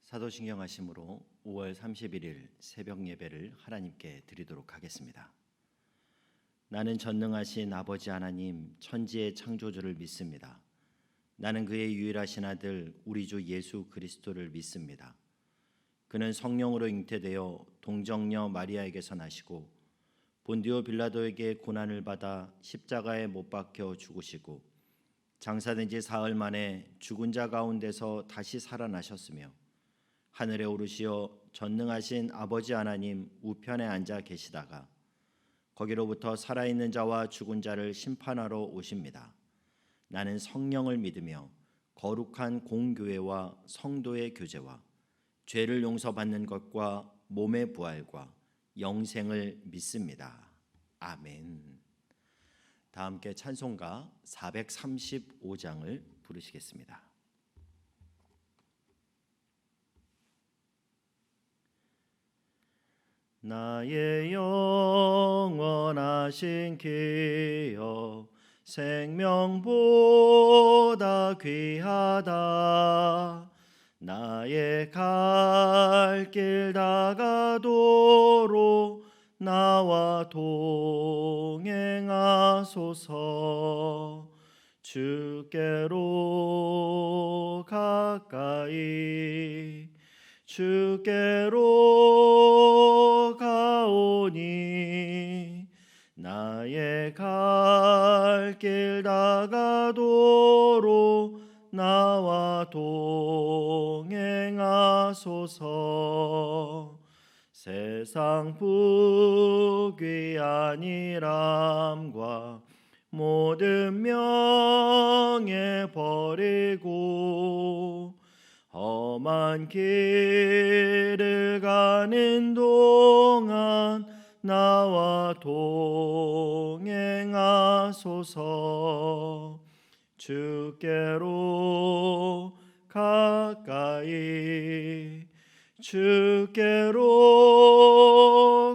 사도신경 하심으로 5월 31일 새벽 예배를 하나님께 드리도록 하겠습니다. 나는 전능하신 아버지 하나님 천지의 창조주를 믿습니다. 나는 그의 유일하신 아들 우리 주 예수 그리스도를 믿습니다. 그는 성령으로 잉태되어 동정녀 마리아에게서 나시고 본디오 빌라도에게 고난을 받아 십자가에 못 박혀 죽으시고 장사된 지 사흘 만에 죽은 자 가운데서 다시 살아나셨으며 하늘에 오르시어 전능하신 아버지 하나님 우편에 앉아 계시다가 거기로부터 살아있는 자와 죽은 자를 심판하러 오십니다. 나는 성령을 믿으며 거룩한 공교회와 성도의 교제와 죄를 용서받는 것과 몸의 부활과 영생을 믿습니다. 아멘. 다 함께 찬송가 435장을 부르시겠습니다. 나의 영원하신 기업 생명보다 귀하다. 나의 갈 길 다가도록 나와 동행하소서. 주께로 가까이 주께로 가오니 나의 갈 길 다가도록 나와 동행하소서. 세상 부귀한 일함과 모든 명예 버리고 험한 길을 가는 동안 나와 동행하소서. 주께로 가까이 주께로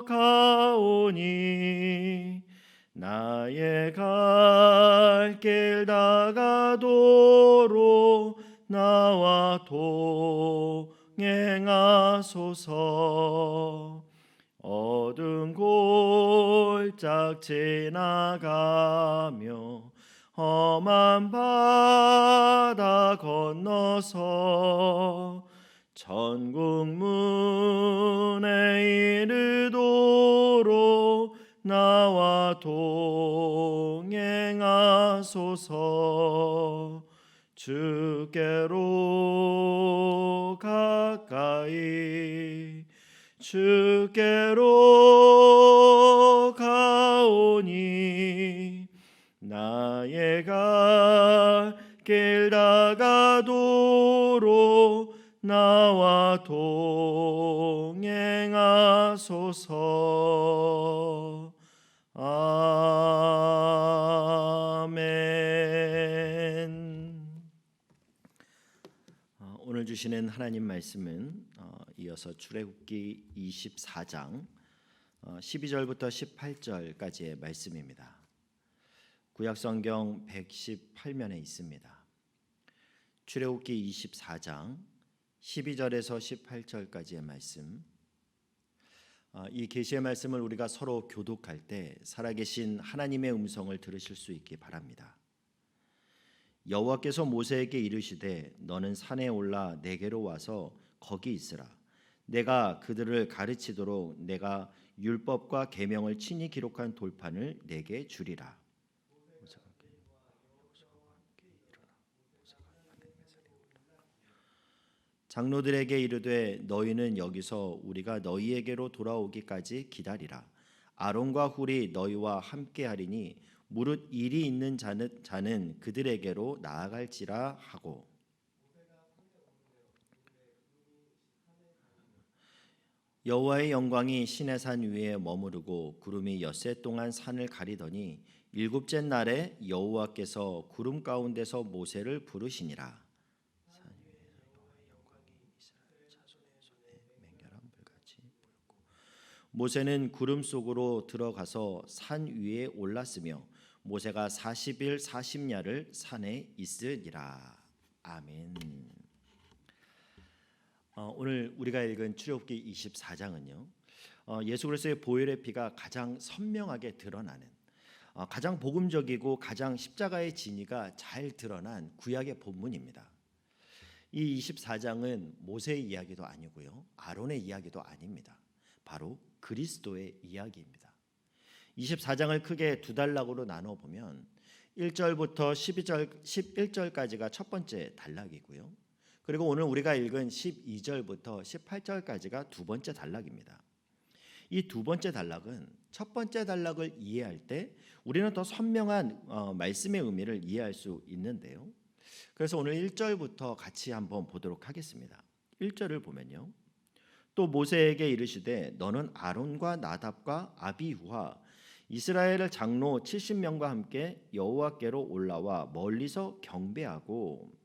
가오니 나의 갈 길 다가도록 나와 동행하소서. 어두운 골짝 지나가며 험한 바다 건너서 천국 문에 이르도록 나와 동행하소서. 주께로 가까이 주께로 가오니 나의 갈 길 다가도록 나와 동행하소서. 아멘. 오늘 주시는 하나님 말씀은 이어서 출애굽기 24장 12절부터 18절까지의 말씀입니다. 구약성경 118면에 있습니다. 출애굽기 24장 12절에서 18절까지의 말씀. 이 계시의 말씀을 우리가 서로 교독할 때 살아계신 하나님의 음성을 들으실 수 있기 바랍니다. 여호와께서 모세에게 이르시되 너는 산에 올라 내게로 와서 거기 있으라. 내가 그들을 가르치도록 내가 율법과 계명을 친히 기록한 돌판을 내게 주리라. 장로들에게 이르되 너희는 여기서 우리가 너희에게로 돌아오기까지 기다리라. 아론과 훌이 너희와 함께하리니 무릇 일이 있는 자는 그들에게로 나아갈지라 하고. 여호와의 영광이 시내산 위에 머무르고 구름이 엿새 동안 산을 가리더니 일곱째 날에 여호와께서 구름 가운데서 모세를 부르시니라. 모세는 구름 속으로 들어가서 산 위에 올랐으며 모세가 40일 40야를 산에 있으리라. 아멘. 오늘 우리가 읽은 출애굽기 24장은요. 예수 그리스도의 보혈의 피가 가장 선명하게 드러나는 가장 복음적이고 가장 십자가의 진리가 잘 드러난 구약의 본문입니다. 이 24장은 모세의 이야기도 아니고요. 아론의 이야기도 아닙니다. 바로 그리스도의 이야기입니다. 24장을 크게 두 단락으로 나눠 보면 1절부터 11절까지가 첫 번째 단락이고요. 그리고 오늘 우리가 읽은 12절부터 18절까지가 두 번째 단락입니다. 이 두 번째 단락은 첫 번째 단락을 이해할 때 우리는 더 선명한 말씀의 의미를 이해할 수 있는데요. 그래서 오늘 1절부터 같이 한번 보도록 하겠습니다. 1절을 보면요. 또 모세에게 이르시되 너는 아론과 나답과 아비후와 이스라엘 장로 70명과 함께 여호와께로 올라와 멀리서 경배하고.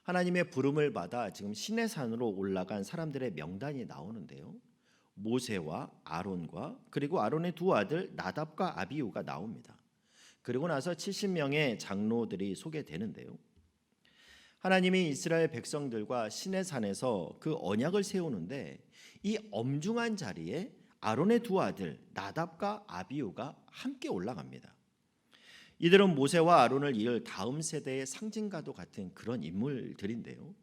하나님의 부름을 받아 지금 시내산으로 올라간 사람들의 명단이 나오는데요. 모세와 아론과 그리고 아론의 두 아들 나답과 아비후가 나옵니다. 그리고 나서 70명의 장로들이 소개되는데요. 하나님이 이스라엘 백성들과 시내산에서 그 언약을 세우는데 이 엄중한 자리에 아론의 두 아들 나답과 아비후가 함께 올라갑니다. 이들은 모세와 아론을 이을 다음 세대의 상징과도 같은 그런 인물들인데요.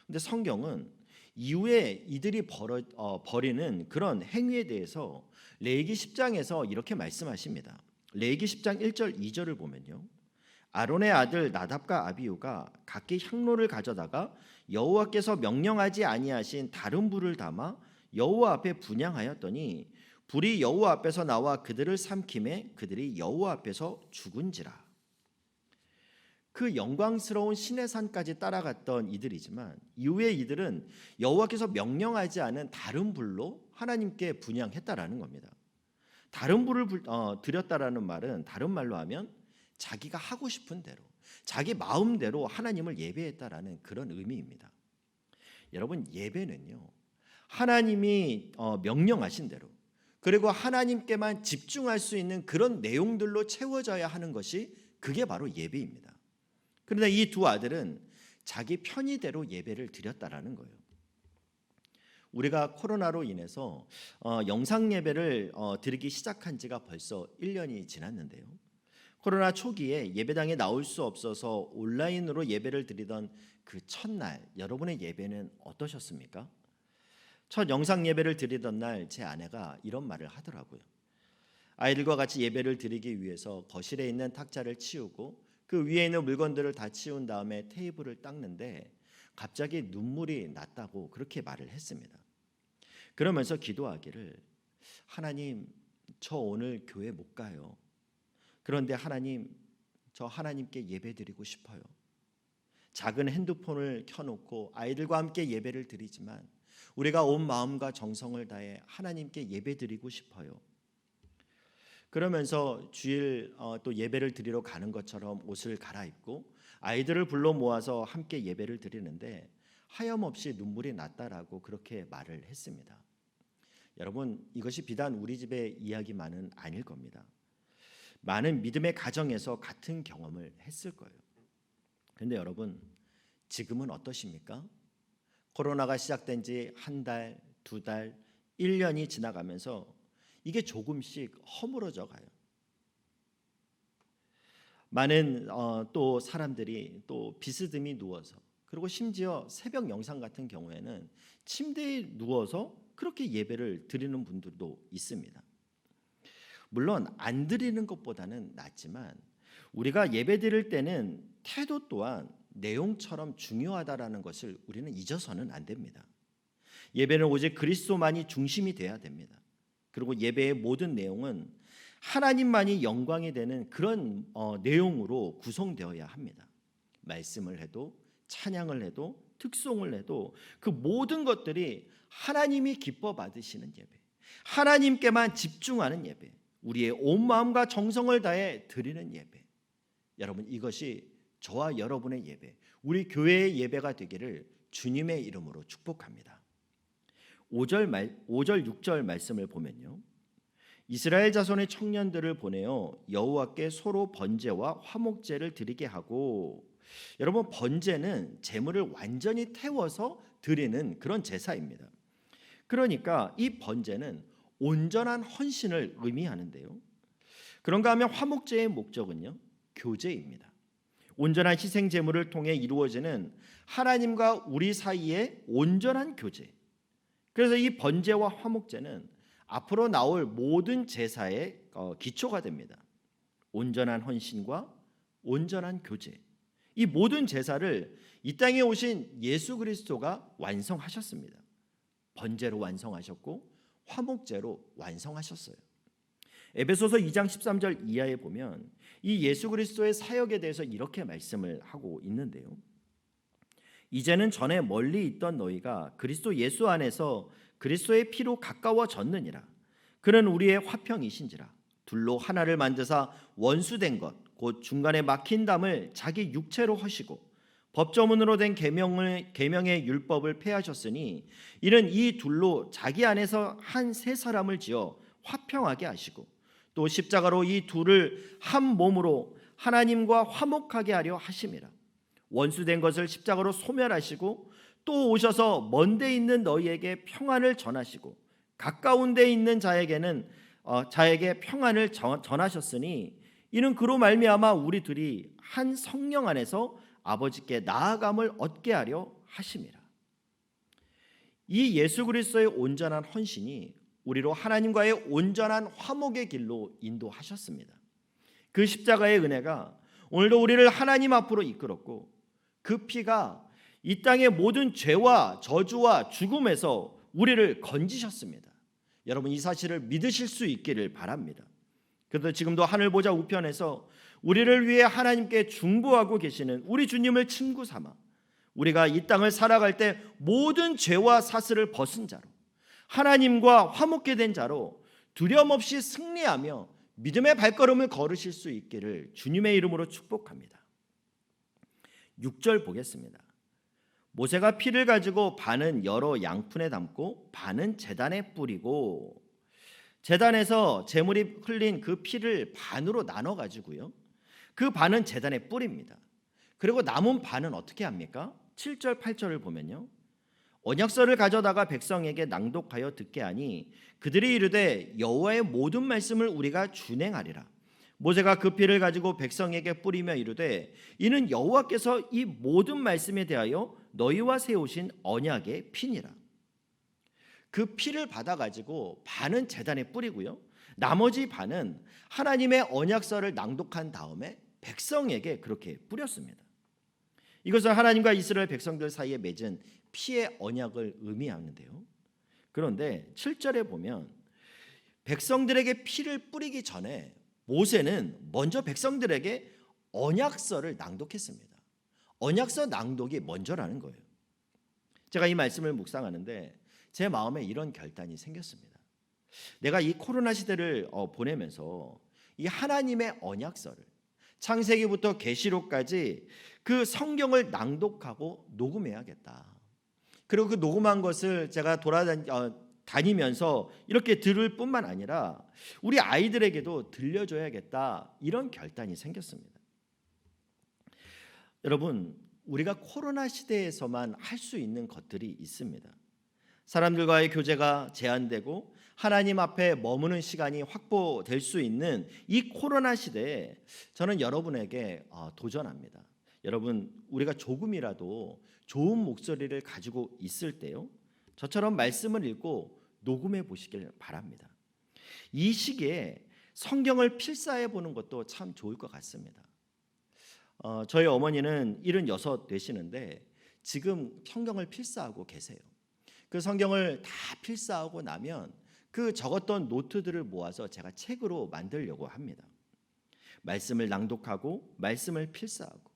근데 성경은 이후에 이들이 벌이는 그런 행위에 대해서 레위기 10장에서 이렇게 말씀하십니다. 레위기 10장 1절 2절을 보면요. 아론의 아들 나답과 아비후가 각기 향로를 가져다가 여호와께서 명령하지 아니하신 다른 불을 담아 여호와 앞에 분향하였더니 불이 여호와 앞에서 나와 그들을 삼키매 그들이 여호와 앞에서 죽은지라. 그 영광스러운 시내산까지 따라갔던 이들이지만 이후에 이들은 여호와께서 명령하지 않은 다른 불로 하나님께 분향했다라는 겁니다. 다른 불을 드렸다라는 말은 다른 말로 하면 자기가 하고 싶은 대로 자기 마음대로 하나님을 예배했다라는 그런 의미입니다. 여러분, 예배는요 하나님이 명령하신 대로 그리고 하나님께만 집중할 수 있는 그런 내용들로 채워져야 하는 것이 그게 바로 예배입니다. 그런데 이 두 아들은 자기 편의대로 예배를 드렸다라는 거예요. 우리가 코로나로 인해서 영상 예배를 드리기 시작한 지가 벌써 1년이 지났는데요. 코로나 초기에 예배당에 나올 수 없어서 온라인으로 예배를 드리던 그 첫날 여러분의 예배는 어떠셨습니까? 첫 영상 예배를 드리던 날 제 아내가 이런 말을 하더라고요. 아이들과 같이 예배를 드리기 위해서 거실에 있는 탁자를 치우고 그 위에 있는 물건들을 다 치운 다음에 테이블을 닦는데 갑자기 눈물이 났다고 그렇게 말을 했습니다. 그러면서 기도하기를 하나님, 저 오늘 교회 못 가요. 그런데 하나님, 저 하나님께 예배드리고 싶어요. 작은 핸드폰을 켜놓고 아이들과 함께 예배를 드리지만 우리가 온 마음과 정성을 다해 하나님께 예배드리고 싶어요. 그러면서 주일 또 예배를 드리러 가는 것처럼 옷을 갈아입고 아이들을 불러 모아서 함께 예배를 드리는데 하염없이 눈물이 났다라고 그렇게 말을 했습니다. 여러분, 이것이 비단 우리 집의 이야기만은 아닐 겁니다. 많은 믿음의 가정에서 같은 경험을 했을 거예요. 그런데 여러분, 지금은 어떠십니까? 코로나가 시작된 지 한 달, 두 달, 1년이 지나가면서 이게 조금씩 허물어져 가요. 많은 또 사람들이 또 비스듬히 누워서 그리고 심지어 새벽 영상 같은 경우에는 침대에 누워서 그렇게 예배를 드리는 분들도 있습니다. 물론 안 드리는 것보다는 낫지만 우리가 예배 드릴 때는 태도 또한 내용처럼 중요하다라는 것을 우리는 잊어서는 안 됩니다. 예배는 오직 그리스도만이 중심이 돼야 됩니다. 그리고 예배의 모든 내용은 하나님만이 영광이 되는 그런 내용으로 구성되어야 합니다. 말씀을 해도 찬양을 해도 특송을 해도 그 모든 것들이 하나님이 기뻐 받으시는 예배, 하나님께만 집중하는 예배, 우리의 온 마음과 정성을 다해 드리는 예배. 여러분, 이것이 저와 여러분의 예배, 우리 교회의 예배가 되기를 주님의 이름으로 축복합니다. 5절 6절 말씀을 보면요, 이스라엘 자손의 청년들을 보내어 여호와께 소로 번제와 화목제를 드리게 하고. 여러분, 번제는 제물을 완전히 태워서 드리는 그런 제사입니다. 그러니까 이 번제는 온전한 헌신을 의미하는데요. 그런가 하면 화목제의 목적은요, 교제입니다. 온전한 희생 제물을 통해 이루어지는 하나님과 우리 사이의 온전한 교제. 그래서 이 번제와 화목제는 앞으로 나올 모든 제사의 기초가 됩니다. 온전한 헌신과 온전한 교제. 이 모든 제사를 이 땅에 오신 예수 그리스도가 완성하셨습니다. 번제로 완성하셨고 화목제로 완성하셨어요. 에베소서 2장 13절 이하에 보면 이 예수 그리스도의 사역에 대해서 이렇게 말씀을 하고 있는데요. 이제는 전에 멀리 있던 너희가 그리스도 예수 안에서 그리스도의 피로 가까워졌느니라. 그는 우리의 화평이신지라. 둘로 하나를 만드사 원수된 것 곧 중간에 막힌 담을 자기 육체로 하시고 법조문으로 된 계명의 율법을 폐하셨으니 이는 이 둘로 자기 안에서 한 세 사람을 지어 화평하게 하시고 또 십자가로 이 둘을 한 몸으로 하나님과 화목하게 하려 하심이라. 원수된 것을 십자가로 소멸하시고 또 오셔서 먼데 있는 너희에게 평안을 전하시고 가까운 데 있는 자에게 평안을 전하셨으니 이는 그로 말미암아 우리들이 한 성령 안에서 아버지께 나아감을 얻게 하려 하심이라. 이 예수 그리스도의 온전한 헌신이 우리로 하나님과의 온전한 화목의 길로 인도하셨습니다. 그 십자가의 은혜가 오늘도 우리를 하나님 앞으로 이끌었고 그 피가 이 땅의 모든 죄와 저주와 죽음에서 우리를 건지셨습니다. 여러분 이 사실을 믿으실 수 있기를 바랍니다. 그래도 지금도 하늘 보좌 우편에서 우리를 위해 하나님께 중보하고 계시는 우리 주님을 친구 삼아 우리가 이 땅을 살아갈 때 모든 죄와 사슬을 벗은 자로 하나님과 화목게 된 자로 두려움 없이 승리하며 믿음의 발걸음을 걸으실 수 있기를 주님의 이름으로 축복합니다. 6절 보겠습니다. 모세가 피를 가지고 반은 여러 양푼에 담고 반은 제단에 뿌리고 제단에서 제물이 흘린 그 피를 반으로 나눠 가지고요. 그 반은 제단에 뿌립니다. 그리고 남은 반은 어떻게 합니까? 7절 8절을 보면요. 언약서를 가져다가 백성에게 낭독하여 듣게 하니 그들이 이르되 여호와의 모든 말씀을 우리가 준행하리라. 모세가 그 피를 가지고 백성에게 뿌리며 이르되 이는 여호와께서 이 모든 말씀에 대하여 너희와 세우신 언약의 피니라. 그 피를 받아가지고 반은 제단에 뿌리고요. 나머지 반은 하나님의 언약서를 낭독한 다음에 백성에게 그렇게 뿌렸습니다. 이것은 하나님과 이스라엘 백성들 사이에 맺은 피의 언약을 의미하는데요. 그런데 7절에 보면 백성들에게 피를 뿌리기 전에 모세는 먼저 백성들에게 언약서를 낭독했습니다. 언약서 낭독이 먼저라는 거예요. 제가 이 말씀을 묵상하는데 제 마음에 이런 결단이 생겼습니다. 내가 이 코로나 시대를 보내면서 이 하나님의 언약서를 창세기부터 계시록까지 그 성경을 낭독하고 녹음해야겠다. 그리고 그 녹음한 것을 제가 다니면서 이렇게 들을 뿐만 아니라 우리 아이들에게도 들려줘야겠다. 이런 결단이 생겼습니다. 여러분, 우리가 코로나 시대에서만 할 수 있는 것들이 있습니다. 사람들과의 교제가 제한되고 하나님 앞에 머무는 시간이 확보될 수 있는 이 코로나 시대에 저는 여러분에게 도전합니다. 여러분, 우리가 조금이라도 좋은 목소리를 가지고 있을 때요, 저처럼 말씀을 읽고 녹음해 보시길 바랍니다. 이 시기에 성경을 필사해 보는 것도 참 좋을 것 같습니다. 저희 어머니는 76 되시는데 지금 성경을 필사하고 계세요. 그 성경을 다 필사하고 나면 그 적었던 노트들을 모아서 제가 책으로 만들려고 합니다. 말씀을 낭독하고 말씀을 필사하고.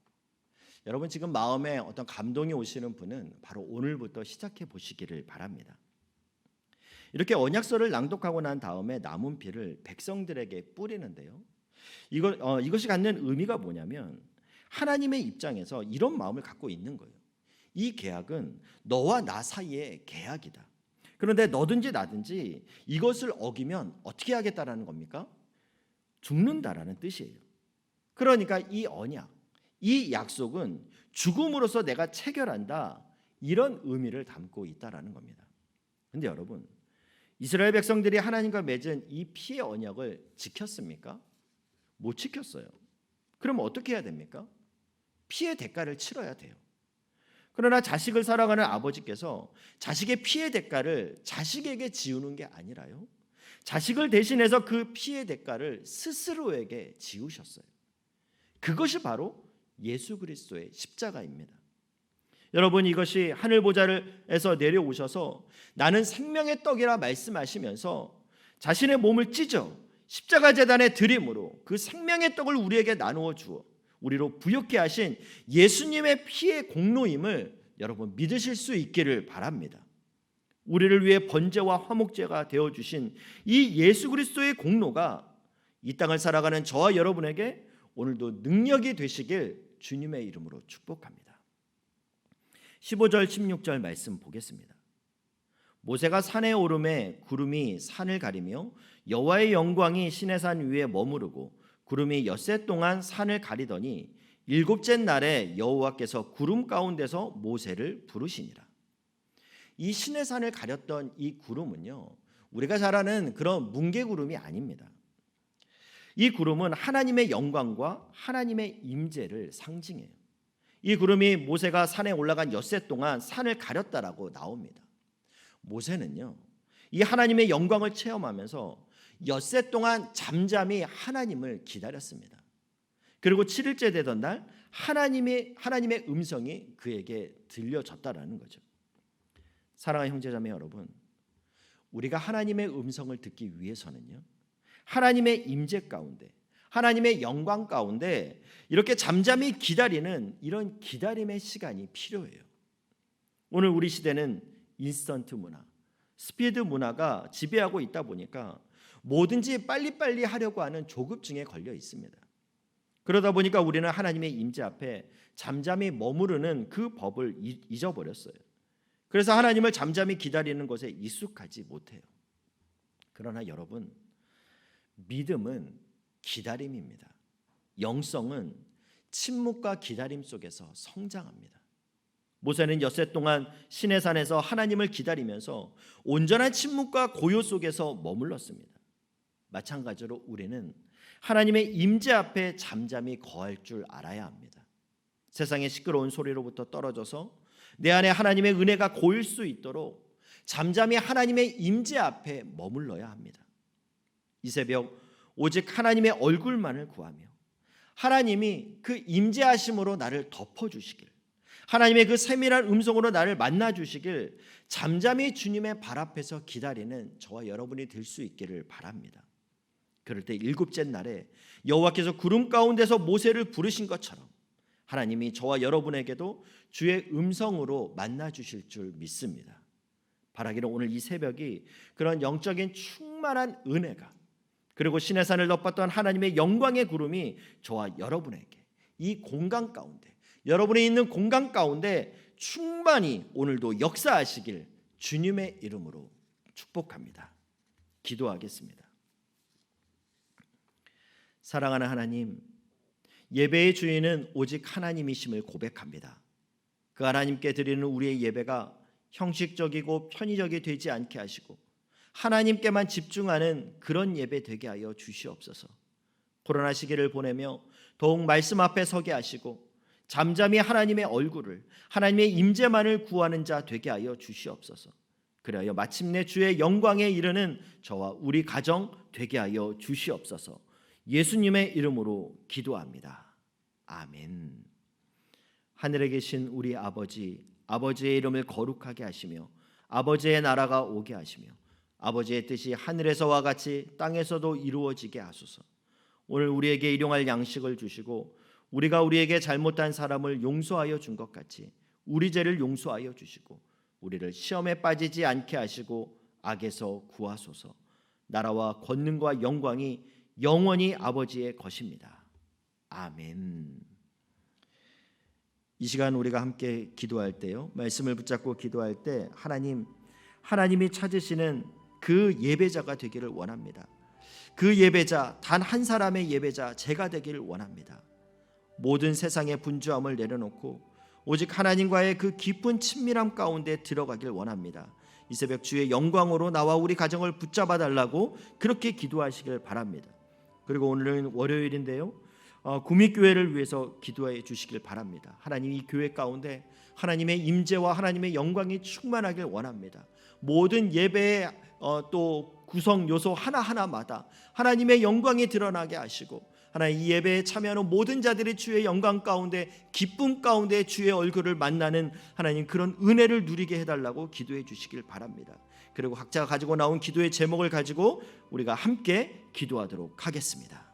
여러분 지금 마음에 어떤 감동이 오시는 분은 바로 오늘부터 시작해 보시기를 바랍니다. 이렇게 언약서를 낭독하고 난 다음에 남은 피를 백성들에게 뿌리는데요. 이것이 갖는 의미가 뭐냐면 하나님의 입장에서 이런 마음을 갖고 있는 거예요. 이 계약은 너와 나 사이의 계약이다. 그런데 너든지 나든지 이것을 어기면 어떻게 하겠다라는 겁니까? 죽는다라는 뜻이에요. 그러니까 이 언약, 이 약속은 죽음으로써 내가 체결한다. 이런 의미를 담고 있다라는 겁니다. 근데 여러분, 이스라엘 백성들이 하나님과 맺은 이 피의 언약을 지켰습니까? 못 지켰어요. 그럼 어떻게 해야 됩니까? 피의 대가를 치러야 돼요. 그러나 자식을 사랑하는 아버지께서 자식의 피의 대가를 자식에게 지우는 게 아니라요, 자식을 대신해서 그 피의 대가를 스스로에게 지우셨어요. 그것이 바로 예수 그리스도의 십자가입니다. 여러분, 이것이 하늘 보좌에서 내려오셔서 나는 생명의 떡이라 말씀하시면서 자신의 몸을 찢어 십자가 제단에 드림으로 그 생명의 떡을 우리에게 나누어 주어 우리로 부욕케 하신 예수님의 피의 공로임을 여러분 믿으실 수 있기를 바랍니다. 우리를 위해 번제와 화목제가 되어주신 이 예수 그리스도의 공로가 이 땅을 살아가는 저와 여러분에게 오늘도 능력이 되시길 주님의 이름으로 축복합니다. 15절 16절 말씀 보겠습니다. 모세가 산에 오르매 구름이 산을 가리며 여호와의 영광이 시내산 위에 머무르고 구름이 엿새 동안 산을 가리더니 일곱째 날에 여호와께서 구름 가운데서 모세를 부르시니라. 이 시내산을 가렸던 이 구름은요, 우리가 잘 아는 그런 뭉게구름이 아닙니다. 이 구름은 하나님의 영광과 하나님의 임재를 상징해요. 이 구름이 모세가 산에 올라간 엿새 동안 산을 가렸다라고 나옵니다. 모세는요, 이 하나님의 영광을 체험하면서 엿새 동안 잠잠히 하나님을 기다렸습니다. 그리고 7일째 되던 날 하나님의 음성이 그에게 들려졌다라는 거죠. 사랑하는 형제자매 여러분, 우리가 하나님의 음성을 듣기 위해서는요, 하나님의 임재 가운데, 하나님의 영광 가운데 이렇게 잠잠히 기다리는 이런 기다림의 시간이 필요해요. 오늘 우리 시대는 인스턴트 문화, 스피드 문화가 지배하고 있다 보니까 뭐든지 빨리빨리 하려고 하는 조급증에 걸려 있습니다. 그러다 보니까 우리는 하나님의 임재 앞에 잠잠히 머무르는 그 법을 잊어버렸어요. 그래서 하나님을 잠잠히 기다리는 것에 익숙하지 못해요. 그러나 여러분, 믿음은 기다림입니다. 영성은 침묵과 기다림 속에서 성장합니다. 모세는 엿새 동안 시내산에서 하나님을 기다리면서 온전한 침묵과 고요 속에서 머물렀습니다. 마찬가지로 우리는 하나님의 임재 앞에 잠잠히 거할 줄 알아야 합니다. 세상의 시끄러운 소리로부터 떨어져서 내 안에 하나님의 은혜가 고일 수 있도록 잠잠히 하나님의 임재 앞에 머물러야 합니다. 이 새벽 오직 하나님의 얼굴만을 구하며 하나님이 그 임재하심으로 나를 덮어주시길, 하나님의 그 세밀한 음성으로 나를 만나주시길 잠잠히 주님의 발 앞에서 기다리는 저와 여러분이 될 수 있기를 바랍니다. 그럴 때 일곱째 날에 여호와께서 구름 가운데서 모세를 부르신 것처럼 하나님이 저와 여러분에게도 주의 음성으로 만나주실 줄 믿습니다. 바라기를 오늘 이 새벽이 그런 영적인 충만한 은혜가, 그리고 시내산을 덮었던 하나님의 영광의 구름이 저와 여러분에게 이 공간 가운데, 여러분이 있는 공간 가운데 충만히 오늘도 역사하시길 주님의 이름으로 축복합니다. 기도하겠습니다. 사랑하는 하나님, 예배의 주인은 오직 하나님이심을 고백합니다. 그 하나님께 드리는 우리의 예배가 형식적이고 편의적이 되지 않게 하시고 하나님께만 집중하는 그런 예배 되게 하여 주시옵소서. 코로나 시기를 보내며 더욱 말씀 앞에 서게 하시고 잠잠히 하나님의 얼굴을, 하나님의 임재만을 구하는 자 되게 하여 주시옵소서. 그리하여 마침내 주의 영광에 이르는 저와 우리 가정 되게 하여 주시옵소서. 예수님의 이름으로 기도합니다. 아멘. 하늘에 계신 우리 아버지, 아버지의 이름을 거룩하게 하시며 아버지의 나라가 오게 하시며 아버지의 뜻이 하늘에서와 같이 땅에서도 이루어지게 하소서. 오늘 우리에게 일용할 양식을 주시고 우리가 우리에게 잘못한 사람을 용서하여 준 것 같이 우리 죄를 용서하여 주시고 우리를 시험에 빠지지 않게 하시고 악에서 구하소서. 나라와 권능과 영광이 영원히 아버지의 것입니다. 아멘. 이 시간 우리가 함께 기도할 때요, 말씀을 붙잡고 기도할 때 하나님이 찾으시는 그 예배자가 되기를 원합니다. 그 예배자, 단 한 사람의 예배자 제가 되기를 원합니다. 모든 세상의 분주함을 내려놓고 오직 하나님과의 그 깊은 친밀함 가운데 들어가길 원합니다. 이 새벽 주의 영광으로 나와 우리 가정을 붙잡아 달라고 그렇게 기도하시길 바랍니다. 그리고 오늘은 월요일인데요, 구미교회를 위해서 기도해 주시길 바랍니다. 하나님 이 교회 가운데 하나님의 임재와 하나님의 영광이 충만하길 원합니다. 모든 예배의 또 구성 요소 하나하나마다 하나님의 영광이 드러나게 하시고, 하나님 이 예배에 참여하는 모든 자들이 주의 영광 가운데, 기쁨 가운데 주의 얼굴을 만나는 하나님 그런 은혜를 누리게 해달라고 기도해 주시길 바랍니다. 그리고 각자가 가지고 나온 기도의 제목을 가지고 우리가 함께 기도하도록 하겠습니다.